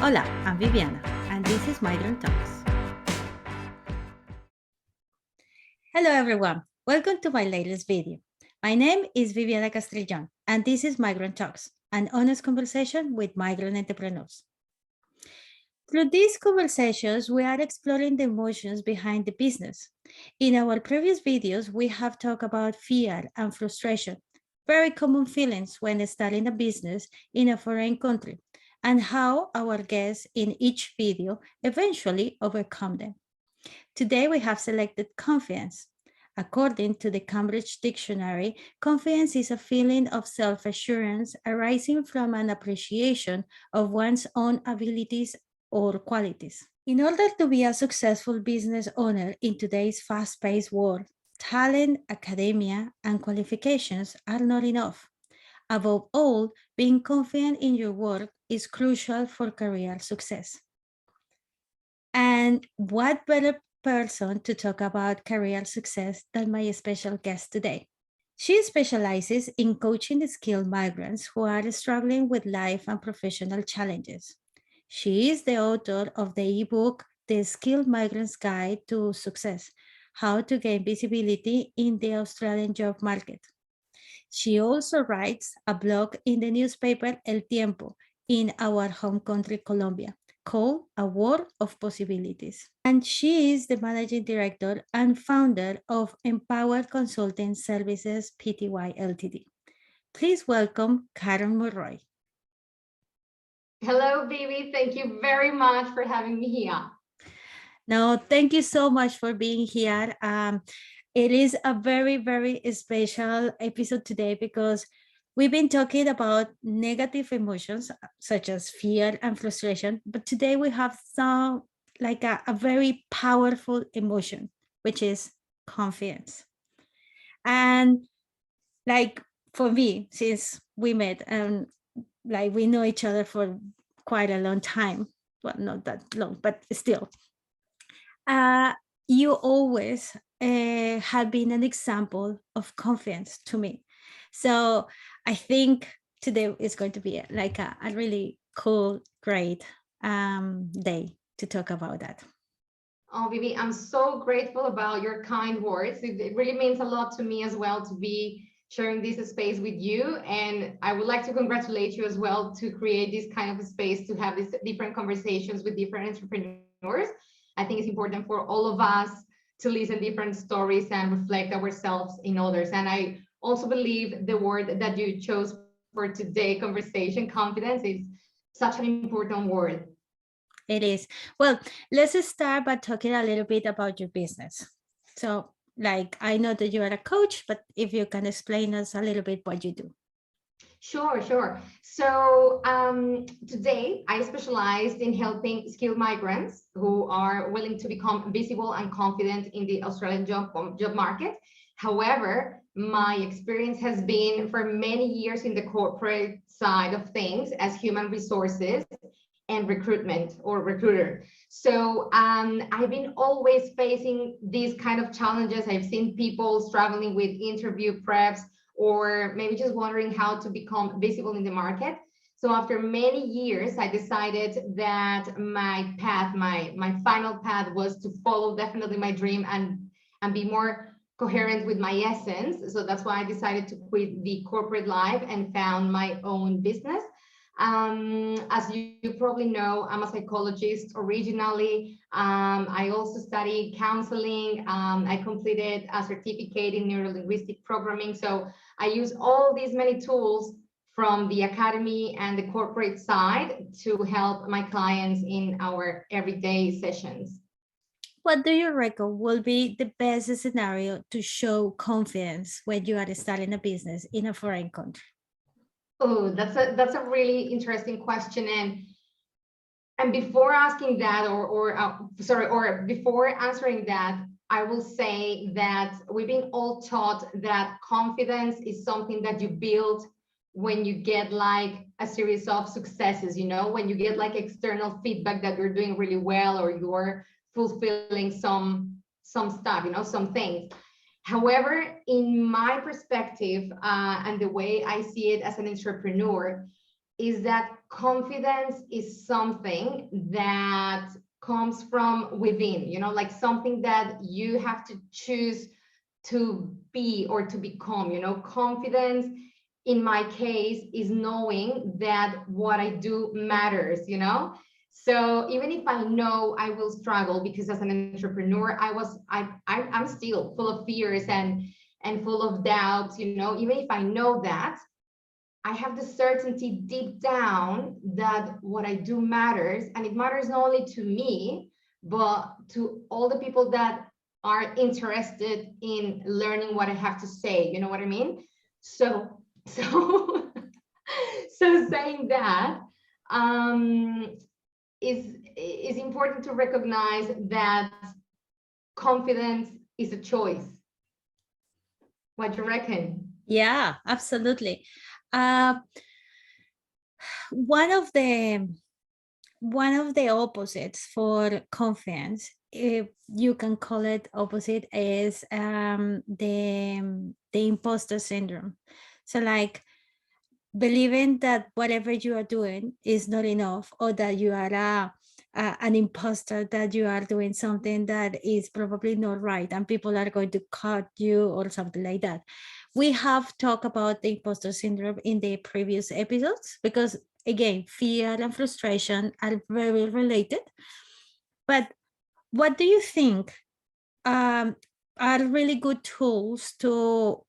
Hola, I'm Viviana, and this is Migrant Talks. Hello, everyone. Welcome to my latest video. My name is Viviana Castrillon, and this is Migrant Talks, an honest conversation with migrant entrepreneurs. Through these conversations, we are exploring the emotions behind the business. In our previous videos, we have talked about fear and frustration, very common feelings when starting a business in a foreign country, and how our guests in each video eventually overcome them. Today, we have selected confidence. According to the Cambridge Dictionary, confidence is a feeling of self-assurance arising from an appreciation of one's own abilities or qualities. In order to be a successful business owner in today's fast-paced world, talent, academia, and qualifications are not enough. Above all, being confident in your work is crucial for career success. And what better person to talk about career success than my special guest today? She specializes in coaching skilled migrants who are struggling with life and professional challenges. She is the author of the ebook, The Skilled Migrants Guide to Success, How to Gain Visibility in the Australian Job Market. She also writes a blog in the newspaper El Tiempo in our home country, Colombia, called A World of Possibilities. And she is the managing director and founder of Empowered Consulting Services Pty Ltd. Please welcome Caro Monroy. Hello, Vivi. Thank you very much for having me here. No, thank you so much for being here. It is a very, very special episode today because we've been talking about negative emotions such as fear and frustration, but today we have some like a very powerful emotion, which is confidence. And like for me, since we met and like we know each other for quite a long time, well, not that long, but still, you always have been an example of confidence to me. So I think today is going to be like a really cool, great day to talk about that. Oh, Vivi, I'm so grateful about your kind words. It really means a lot to me as well to be sharing this space with you. And I would like to congratulate you as well to create this kind of a space to have these different conversations with different entrepreneurs. I think it's important for all of us to listen different stories and reflect ourselves in others. And I also believe the word that you chose for today's conversation, confidence, is such an important word. It is. Well, let's start by talking a little bit about your business. So like, I know that you are a coach, but if you can explain us a little bit what you do. Sure. So today I specialized in helping skilled migrants who are willing to become visible and confident in the Australian job market. However, my experience has been for many years in the corporate side of things as human resources and recruitment or recruiter. So I've been always facing these kind of challenges. I've seen people struggling with interview preps, or maybe just wondering how to become visible in the market. So after many years, I decided that my path, my final path, was to follow definitely my dream and be more coherent with my essence. So that's why I decided to quit the corporate life and found my own business. As you probably know, I'm a psychologist originally. I also studied counseling. I completed a certificate in Neurolinguistic Programming. So I use all these many tools from the academy and the corporate side to help my clients in our everyday sessions. What do you reckon will be the best scenario to show confidence when you are starting a business in a foreign country? Oh, that's a really interesting question. And before asking that, or before answering that, I will say that we've been all taught that confidence is something that you build when you get like a series of successes, you know, when you get like external feedback that you're doing really well, or you're fulfilling some stuff, you know, some things. However, in my perspective and the way I see it as an entrepreneur, is that confidence is something that comes from within, like something that you have to choose to be or to become. Confidence in my case is knowing that what I do matters. So even if I know I will struggle, because as an entrepreneur, I'm still full of fears and full of doubts, even if I know that, I have the certainty deep down that what I do matters, and it matters not only to me, but to all the people that are interested in learning what I have to say. You know what I mean? So so saying that, is important to recognize that confidence is a choice. What do you reckon? Yeah, absolutely. Uh, one of the opposites for confidence, if you can call it opposite, is the imposter syndrome. So like believing that whatever you are doing is not enough, or that you are an imposter, that you are doing something that is probably not right and people are going to cut you or something like that. We have talked about the imposter syndrome in the previous episodes because, again, fear and frustration are very related. But what do you think are really good tools to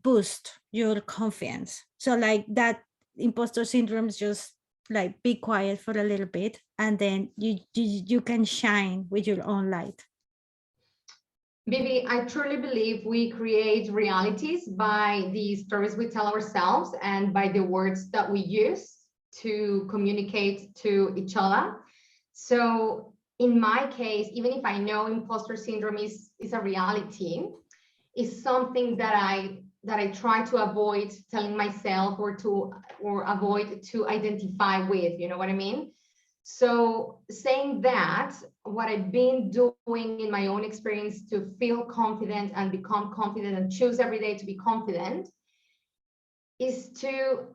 boost your confidence? So like that imposter syndrome is just like be quiet for a little bit, and then you can shine with your own light. Vivi, I truly believe we create realities by the stories we tell ourselves and by the words that we use to communicate to each other. So in my case, even if I know imposter syndrome is a reality, is something that I try to avoid telling myself or avoid to identify with, you know what I mean? So saying that, what I've been doing in my own experience to feel confident and become confident and choose every day to be confident is to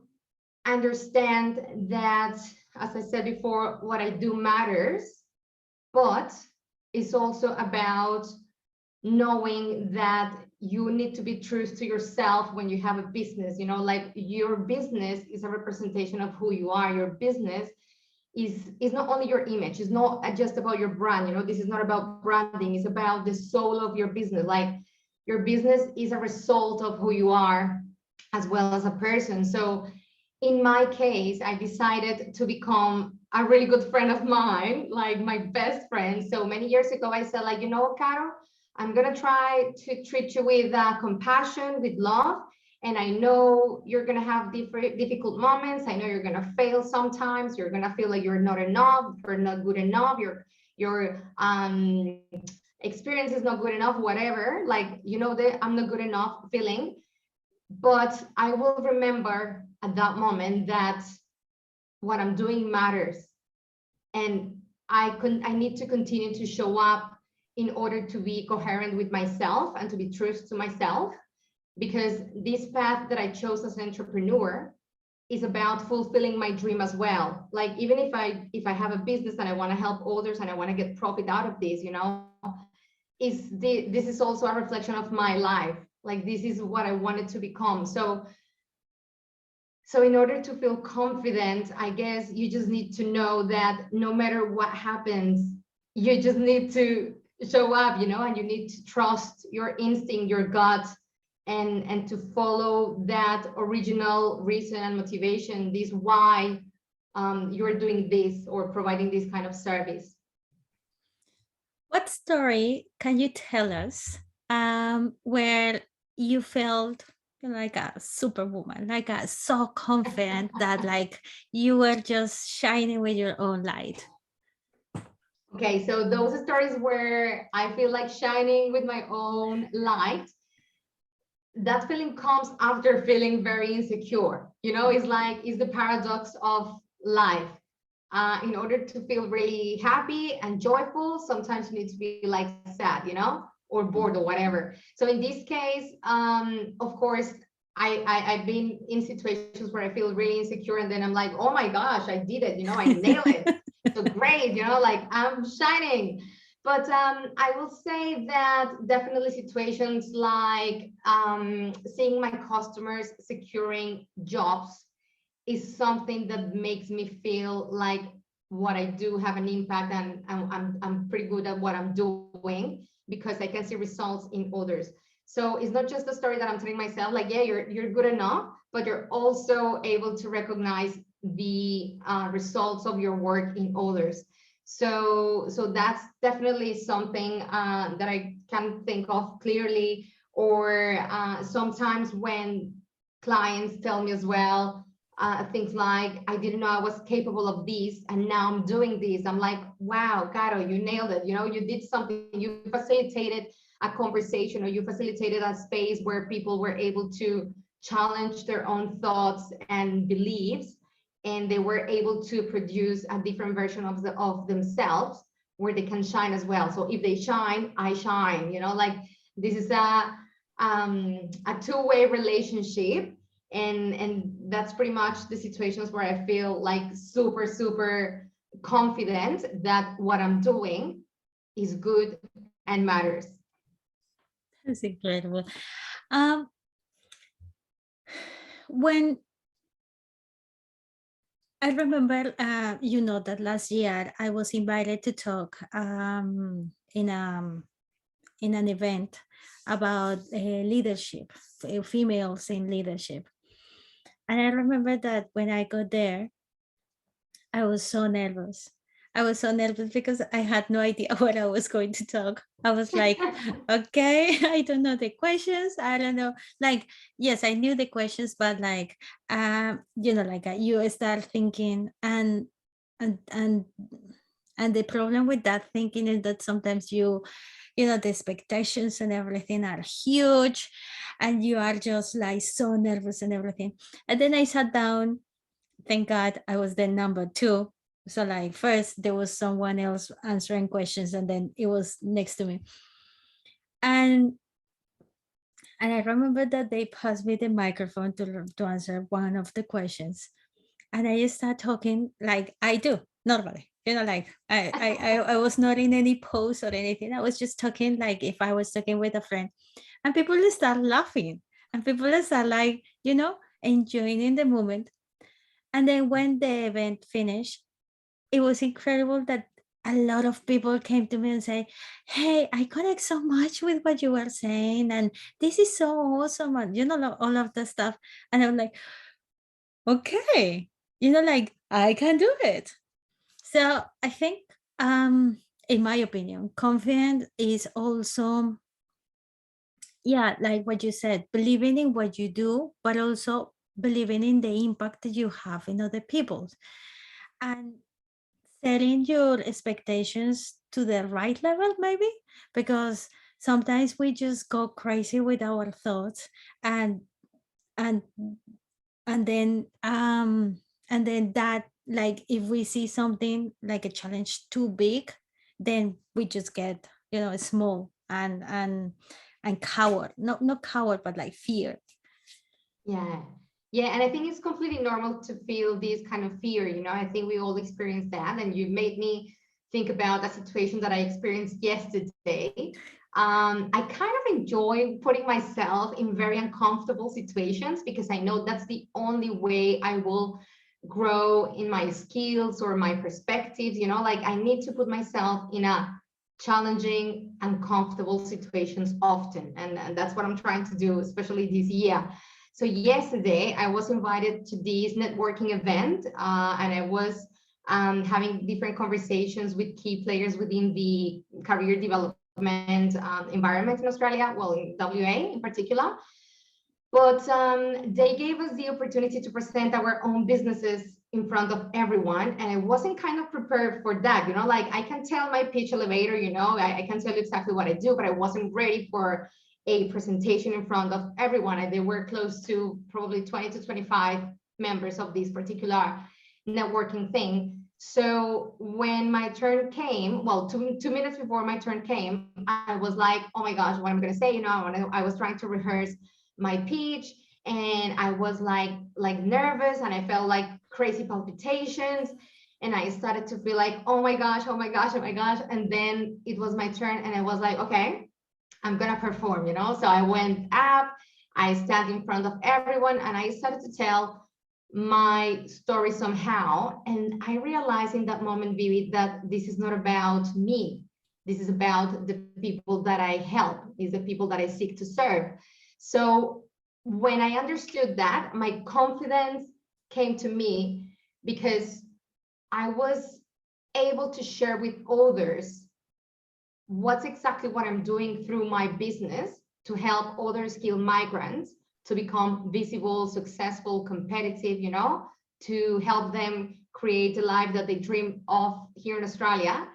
understand that, as I said before, what I do matters, but it's also about knowing that you need to be true to yourself when you have a business. Like your business is a representation of who you are. Your business is not only your image, it's not just about your brand. This is not about branding, it's about the soul of your business. Like your business is a result of who you are as well as a person. So in my case, I decided to become a really good friend of mine, like my best friend. So many years ago, I said, like, Caro, I'm going to try to treat you with compassion, with love. And I know you're going to have difficult moments. I know you're going to fail sometimes. You're going to feel like you're not enough, you're not good enough, your experience is not good enough, whatever. Like, that I'm not good enough feeling. But I will remember at that moment that what I'm doing matters. And I need to continue to show up in order to be coherent with myself and to be true to myself, because this path that I chose as an entrepreneur is about fulfilling my dream as well. Like, even if I have a business and I want to help others and I want to get profit out of this, this is also a reflection of my life. Like, this is what I wanted to become. So in order to feel confident, I guess you just need to know that no matter what happens, you just need to show up, and you need to trust your instinct, your gut, and to follow that original reason and motivation, this why you're doing this or providing this kind of service. What story can you tell us where you felt like a superwoman, like so confident that like you were just shining with your own light? Okay, so those stories where I feel like shining with my own light, that feeling comes after feeling very insecure. It's the paradox of life. In order to feel really happy and joyful, sometimes you need to be like sad, or bored or whatever. So in this case, of course, I've been in situations where I feel really insecure, and then I'm like, oh my gosh, I did it, I nailed it. So great, like I'm shining. But I will say that definitely situations like seeing my customers securing jobs is something that makes me feel like what I do have an impact, and I'm pretty good at what I'm doing because I can see results in others. So it's not just a story that I'm telling myself, like, yeah, you're good enough, but you're also able to recognize the results of your work in others. So that's definitely something that I can think of clearly. Or sometimes when clients tell me as well, things like, I didn't know I was capable of this, and now I'm doing this. I'm like, wow, Caro, you nailed it. You did something. You facilitated a conversation, or you facilitated a space where people were able to challenge their own thoughts and beliefs, and they were able to produce a different version of themselves where they can shine as well. So if they shine, I shine. Like, this is a two-way relationship, and that's pretty much the situations where I feel like super confident that what I'm doing is good and matters. That's incredible. Um, when I remember, that last year I was invited to talk in an event about leadership, females in leadership. And I remember that when I got there, I was so nervous. I was so nervous because I had no idea what I was going to talk. I was like, okay, I don't know the questions. I don't know. Like, yes, I knew the questions, but like, like you start thinking, and and and the problem with that thinking is that sometimes the expectations and everything are huge, and you are just like so nervous and everything. And then I sat down. Thank God I was the number two. So like first there was someone else answering questions, and then it was next to me. And I remember that they passed me the microphone to answer one of the questions. And I just start talking like I do normally. Like I was not in any pose or anything. I was just talking like if I was talking with a friend. And people start laughing. And people start like, enjoying in the moment. And then when the event finished, it was incredible that a lot of people came to me and say, hey, I connect so much with what you were saying, and this is so awesome, and all of the stuff. And I'm like, okay, like I can do it. So I think, in my opinion, confidence is also, yeah, like what you said, believing in what you do, but also believing in the impact that you have in other people, and setting your expectations to the right level, maybe, because sometimes we just go crazy with our thoughts, and and and then that, like, if we see something like a challenge too big, then we just get small and coward, not coward, but like fear. Yeah. Yeah. And I think it's completely normal to feel this kind of fear. I think we all experience that. And you made me think about a situation that I experienced yesterday. I kind of enjoy putting myself in very uncomfortable situations because I know that's the only way I will grow in my skills or my perspectives. Like, I need to put myself in a challenging, uncomfortable situations often. And that's what I'm trying to do, especially this year. So yesterday I was invited to this networking event, and I was having different conversations with key players within the career development environment in Australia, well, in WA in particular. But they gave us the opportunity to present our own businesses in front of everyone. And I wasn't kind of prepared for that. Like, I can tell my pitch elevator, I can tell you exactly what I do, but I wasn't ready for a presentation in front of everyone. And they were close to probably 20 to 25 members of this particular networking thing. So when my turn came, well, two minutes before my turn came, I was like, oh my gosh, what am I going to say? I was trying to rehearse my pitch. and I was like nervous, and I felt like crazy palpitations, and I started to feel like, oh my gosh, oh my gosh, oh my gosh. And then it was my turn, and I was like, okay, I'm gonna perform, you know. So I went up, I stand in front of everyone, and I started to tell my story somehow. And I realized in that moment, Vivi, that this is not about me. This is about the people that I help, is the people that I seek to serve. So when I understood that, my confidence came to me because I was able to share with others what's exactly what I'm doing through my business to help other skilled migrants to become visible, successful, competitive, you know, to help them create a life that they dream of here in Australia.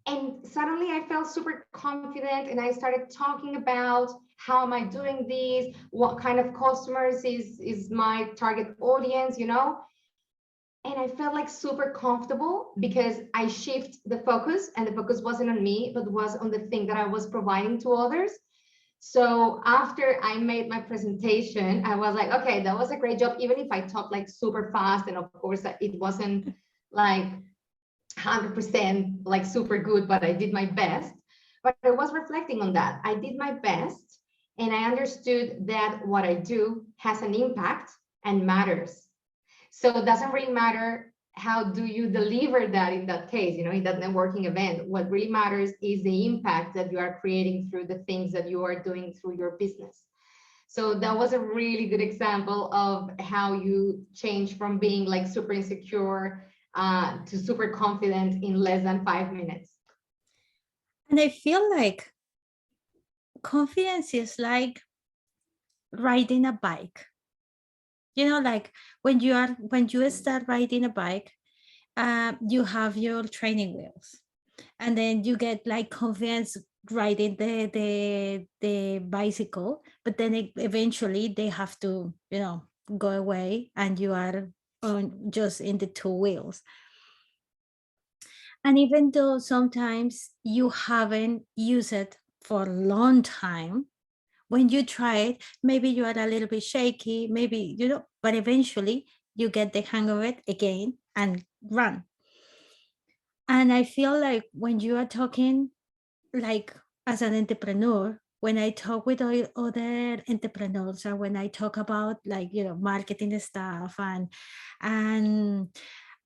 And suddenly I felt super confident, and I started talking about how am I doing this, what kind of customers is my target audience, you know. And I felt like super comfortable because I shift the focus, and the focus wasn't on me, but was on the thing that I was providing to others. So after I made my presentation, I was like, okay, that was a great job. Even if I talked like super fast, and of course it wasn't like 100% like super good, but I did my best. But I was reflecting on that. I did my best, and I understood that what I do has an impact and matters. So it doesn't really matter how do you deliver that in that case, you know, in that networking event. What really matters is the impact that you are creating through the things that you are doing through your business. So that was a really good example of how you change from being like super insecure to super confident in less than 5 minutes. And I feel like confidence is like riding a bike. You know, like when you start riding a bike, you have your training wheels, and then you get like confidence riding the bicycle, but then eventually they have to, you know, go away, and you are on just in the two wheels. And even though sometimes you haven't used it for a long time, when you try it, maybe you are a little bit shaky, maybe, you know, but eventually you get the hang of it again and run. And I feel like when you are talking, like as an entrepreneur, when I talk with other entrepreneurs, or when I talk about, like, you know, marketing stuff and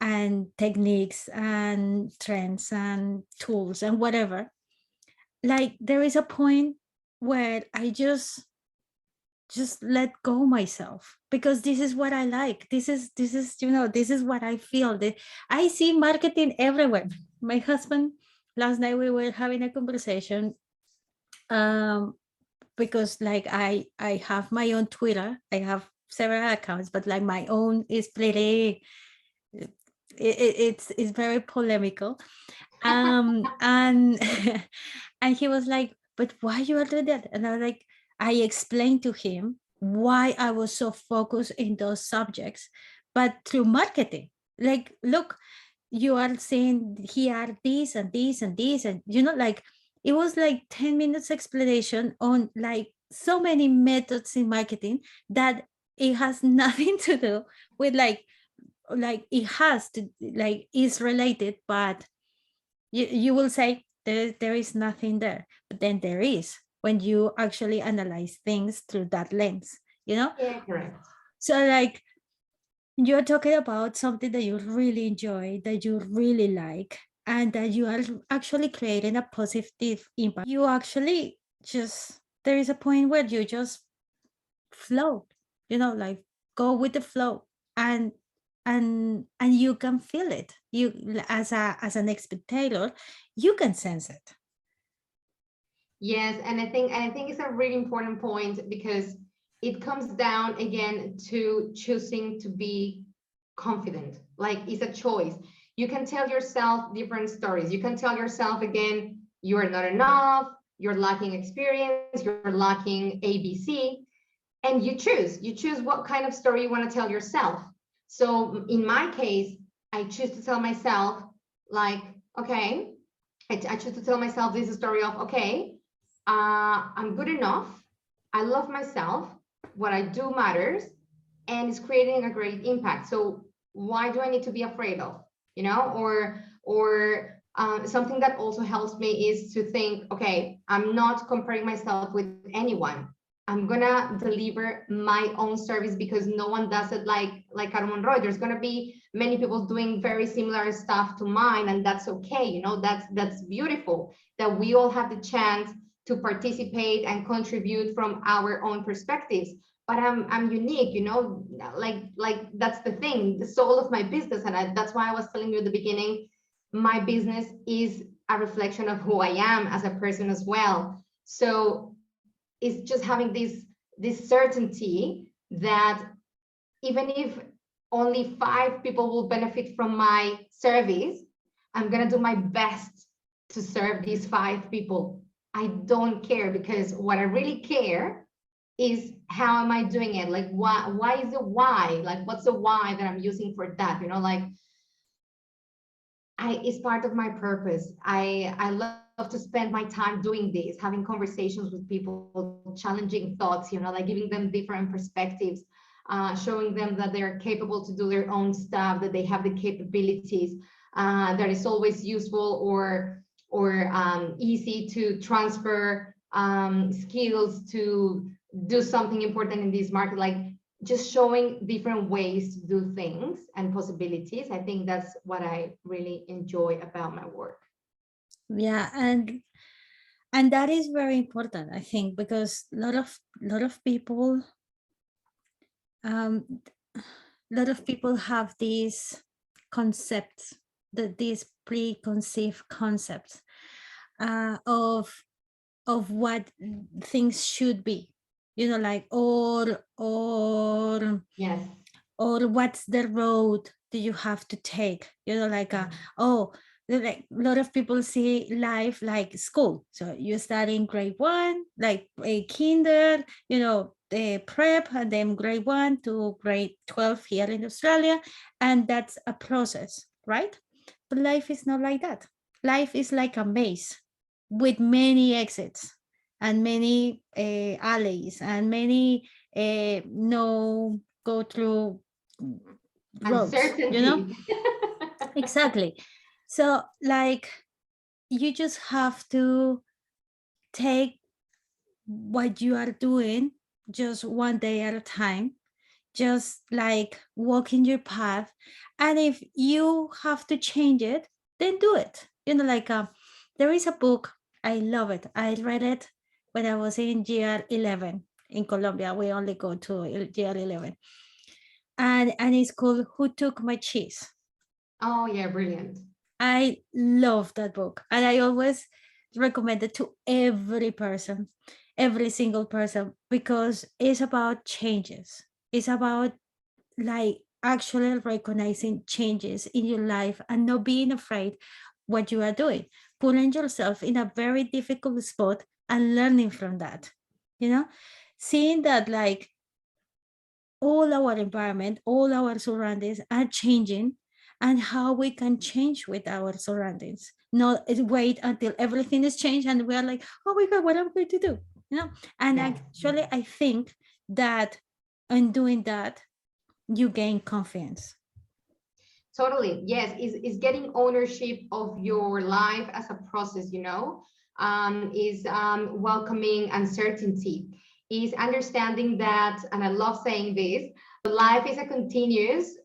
and techniques and trends and tools and whatever, like there is a point where I just let go myself, because this is what I like. This is, you know, this is what I feel. That I see marketing everywhere. My husband, last night we were having a conversation, um because like I have my own Twitter. I have several accounts, but like my own is pretty, it's very polemical. And and he was like, but why you are doing that? And I was like, I explained to him why I was so focused in those subjects, but through marketing. Like, look, you are saying here this and this and this, and, you know, like it was like 10 minutes explanation on like so many methods in marketing that it has nothing to do with like it has to, like is related, but you will say there is nothing there, but then there is when you actually analyze things through that lens, you know. Yeah, correct. So like you're talking about something that you really enjoy, that you really like, and that you are actually creating a positive impact. You actually just, there is a point where you just flow, you know, like go with the flow, and and you can feel it. You, as an spectator, you can sense it. Yes, and I think it's a really important point because it comes down again to choosing to be confident. Like it's a choice. You can tell yourself different stories. You can tell yourself again, you are not enough, you're lacking experience, you're lacking ABC, and you choose what kind of story you want to tell yourself. So in my case, I choose to tell myself like, okay, I choose to tell myself this story of, okay, I'm good enough. I love myself. what I do matters, and it's creating a great impact. So why do I need to be afraid of, you know? Or something that also helps me is to think, okay, I'm not comparing myself with anyone. I'm gonna deliver my own service because no one does it like Caro Monroy. There's gonna be many people doing very similar stuff to mine, and that's okay. You know, that's beautiful that we all have the chance to participate and contribute from our own perspectives. But I'm unique, you know, like that's the thing, the soul of my business, and that's why I was telling you at the beginning, my business is a reflection of who I am as a person as well. So it's just having this certainty that even if only 5 people will benefit from my service, I'm gonna do my best to serve these 5 people. I don't care, because what I really care is how am I doing it? Like why is the why? Like what's the why that I'm using for that? You know, like it's part of my purpose. I love to spend my time doing this, having conversations with people, challenging thoughts, you know, like giving them different perspectives, showing them that they're capable to do their own stuff, that they have the capabilities, that is always useful or easy to transfer skills to do something important in this market. Like just showing different ways to do things and possibilities. I think that's what I really enjoy about my work. Yeah, and that is very important, I think, because lot of people um lot of people have these concepts, these preconceived concepts of what things should be, you know, like Yes. or what's the road do you have to take, you know, like oh, like a lot of people see life like school, so you start in grade 1, like a kinder, you know, the prep, and then grade 1 to grade 12 here in Australia, and that's a process, right? But life is not like that. Life is like a maze with many exits and many alleys and many no go through roads, you know? Uncertainty. Exactly. So, like, you just have to take what you are doing just one day at a time, just like walking your path. And if you have to change it, then do it. You know, like, there is a book, I love it. I read it when I was in year 11 in Colombia. We only go to year 11. And it's called Who Took My Cheese? Oh yeah, brilliant. I love that book, and I always recommend it to every person, every single person, because it's about changes. It's about like actually recognizing changes in your life and not being afraid what you are doing, putting yourself in a very difficult spot and learning from that. You know, seeing that like all our environment, all our surroundings are changing, and how we can change with our surroundings. Not wait until everything is changed and we are like, oh my God, what am I going to do? You know, and Yeah, actually, I think that in doing that, you gain confidence. totally. Yes, is getting ownership of your life as a process, you know, is welcoming uncertainty, is understanding that, and I love saying this, life is a continuous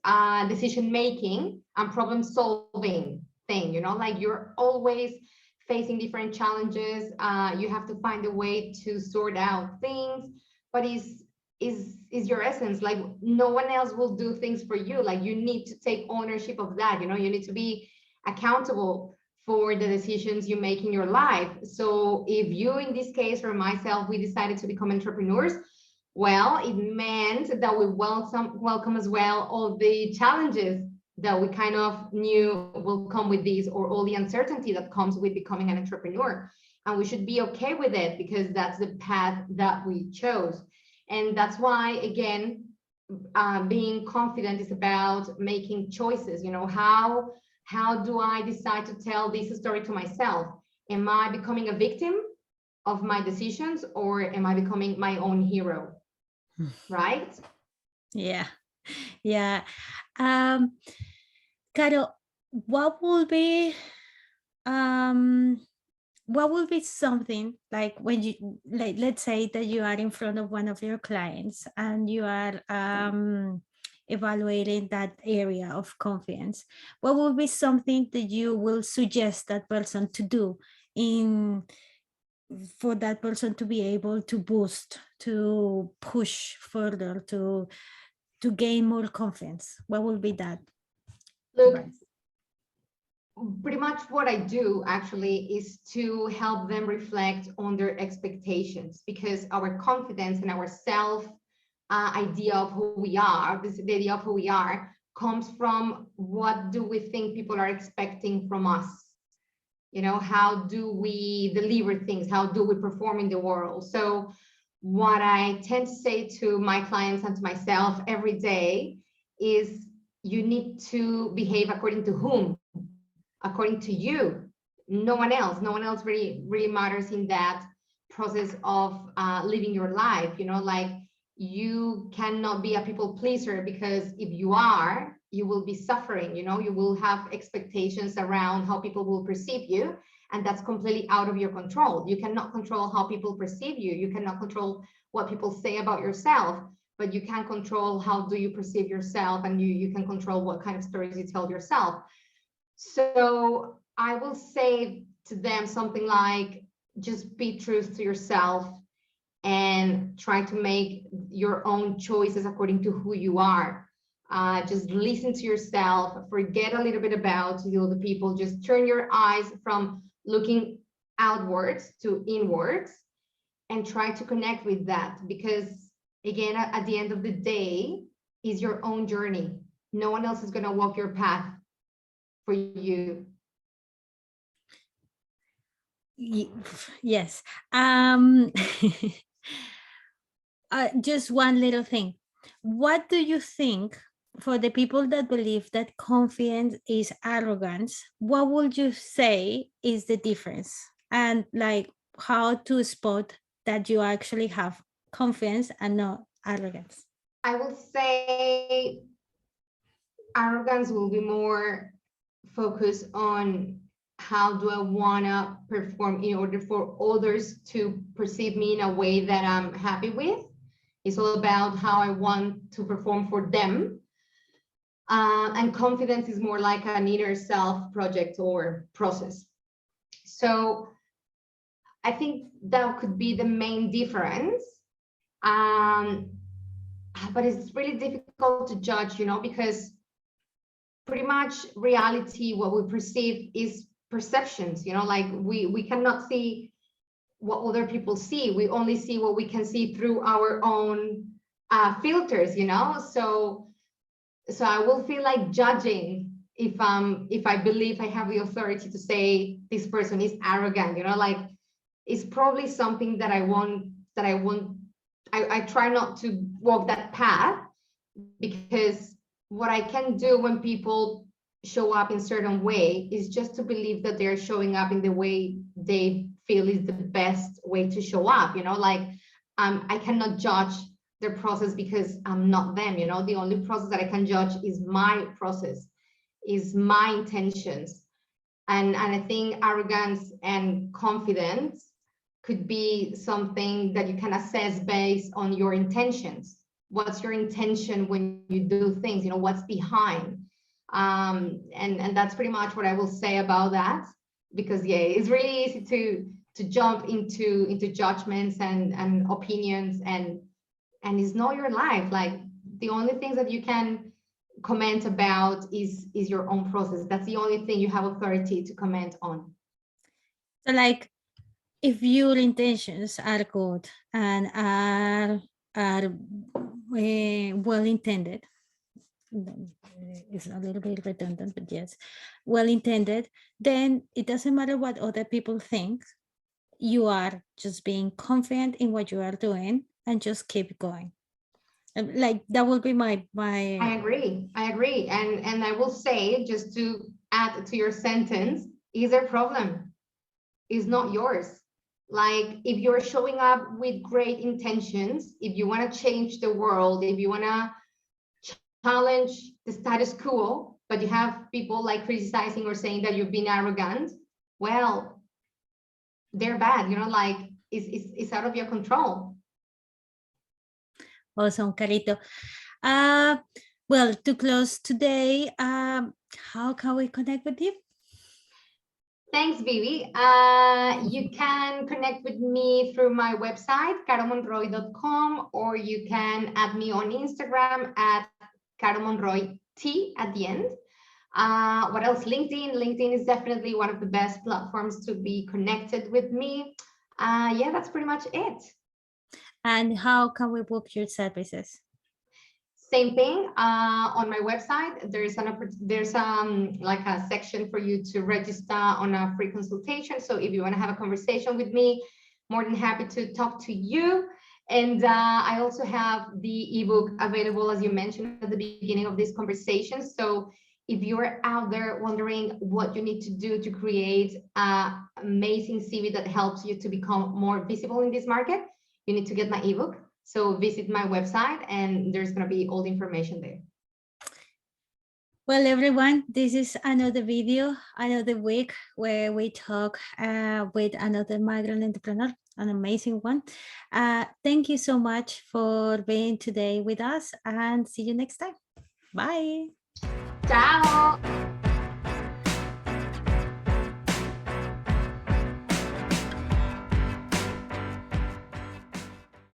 decision making and problem solving thing, you know, like you're always facing different challenges. You have to find a way to sort out things, but is your essence. Like no one else will do things for you. Like you need to take ownership of that, you know, you need to be accountable for the decisions you make in your life. So if you, in this case, or myself, we decided to become entrepreneurs, well, it meant that we welcome as well all the challenges that we kind of knew will come with these, or all the uncertainty that comes with becoming an entrepreneur. And we should be okay with it because that's the path that we chose. And that's why, again, being confident is about making choices. You know, how do I decide to tell this story to myself? Am I becoming a victim of my decisions, or am I becoming my own hero? right? Yeah. Yeah. Um, Caro, what will be um what would be something like when you, like, let's say that you are in front of one of your clients and you are evaluating that area of confidence, what would be something that you will suggest that person to do in for that person to be able to boost, to push further, to gain more confidence? What will be that Look, advice? pretty much what I do actually is to help them reflect on their expectations, because our confidence and our self idea of who we are, this the idea of who we are, comes from what do we think people are expecting from us. You know, how do we deliver things? How do we perform in the world? So what I tend to say to my clients and to myself every day is, you need to behave according to whom? According to you, no one else. No one else really matters in that process of living your life. You know, like, you cannot be a people pleaser, because if you are, you will be suffering. You know, you will have expectations around how people will perceive you, and that's completely out of your control. You cannot control how people perceive you. You cannot control what people say about yourself, but you can control how do you perceive yourself, and you can control what kind of stories you tell yourself. So I will say to them something like, just be true to yourself and try to make your own choices according to who you are. Just listen to yourself, forget a little bit about the other people, just turn your eyes from looking outwards to inwards and try to connect with that. Because again, at the end of the day, is your own journey. No one else is going to walk your path for you. Yes. Just one little thing. What do you think, for the people that believe that confidence is arrogance, what would you say is the difference? And like, how to spot that you actually have confidence and not arrogance? I will say arrogance will be more focused on how do I want to perform in order for others to perceive me in a way that I'm happy with. It's all about how I want to perform for them. And confidence is more like an inner self project or process. So I think that could be the main difference. Um, but it's really difficult to judge, you know, because pretty much reality, what we perceive is perceptions, you know, like we cannot see what other people see. We only see what we can see through our own filters, you know. So I will feel like judging if I believe I have the authority to say this person is arrogant, you know, like, it's probably something that I try not to walk that path, because what I can do when people show up in certain way is just to believe that they're showing up in the way they feel is the best way to show up, you know, like, I cannot judge their process because I'm not them, you know. The only process that I can judge is my process, is my intentions. And I think arrogance and confidence could be something that you can assess based on your intentions. What's your intention when you do things? You know, what's behind? And that's pretty much what I will say about that. Because yeah, it's really easy to jump into judgments and opinions, and it's not your life. Like, the only things that you can comment about is your own process. That's the only thing you have authority to comment on. So, like, if your intentions are good and are well intended, it's a little bit redundant, but yes, well intended, then it doesn't matter what other people think. You are just being confident in what you are doing and just keep going. Like, that will be my I agree. And I will say, just to add to your sentence, is their problem. Is not yours. Like if you're showing up with great intentions, if you want to change the world, if you want to challenge the status quo, but you have people like criticizing or saying that you've been arrogant, well, they're bad, you know, like it's out of your control. Awesome, Carito. Well, to close today, how can we connect with you? Thanks, Vivi. You can connect with me through my website, caromonroy.com, or you can add me on Instagram at Caro Monroy T at the end. What else? LinkedIn. LinkedIn is definitely one of the best platforms to be connected with me. Yeah, that's pretty much it. And how can we book your services? Same thing on my website. There's like a section for you to register on a free consultation. So if you want to have a conversation with me, more than happy to talk to you. And I also have the ebook available, as you mentioned at the beginning of this conversation. So if you're out there wondering what you need to do to create an amazing CV that helps you to become more visible in this market, you need to get my ebook. So visit my website and there's going to be all the information there. Well, everyone, this is another video, another week where we talk with another migrant entrepreneur, an amazing one. Thank you so much for being today with us and see you next time. Bye. Ciao.